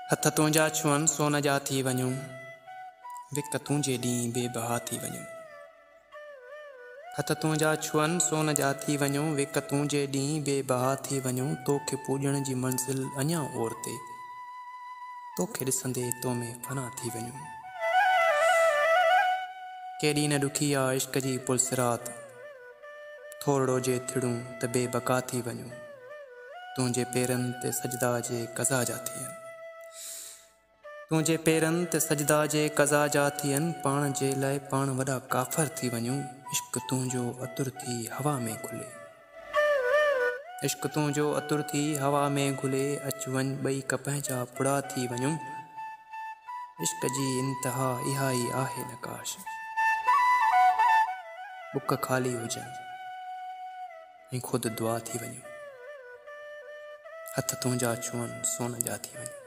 हथ तुंहिंजा छुअनि सोन जा थी वञूं, विक तुंहिंजे ॾींहुं बेबहा थी वञूं। हथ तुंहिंजा छुअनि सोन जा थी वञूं, विक तुंहिंजे ॾींहुं बेबहा थी वञूं। तोखे पूॼण जी मंज़िल अञा ओर ते, तोखे ॾिसंदे तो में फना थी वञूं। केॾी न ॾुखी आ इश्क जी पुलसिरात, थोरो जे थिड़ूं त बेबका थी वञूं। तुंहिंजे पेरनि ते सजदा जे कज़ा जा थियनि, तुंहिंजे पेरनि ते सजदा जे कज़ा जा थियनि। पाण जे लाइ पाण वॾा काफ़र थी वञूं। इश्क तुंहिंजो अतुर थी हवा में घुले, इश्क तुंहिंजो अतुर थी हवा में घुले। अच वञ ॿई कपह जा पुड़ा थी वञूं। इश्क जी इंतिहा इहा ई आहे न काश, बुक ख़ाली हुजनि ऐं ख़ुदि दुआ थी वञूं। हथ तुंहिंजा छुअनि सोन जा थी वञूं।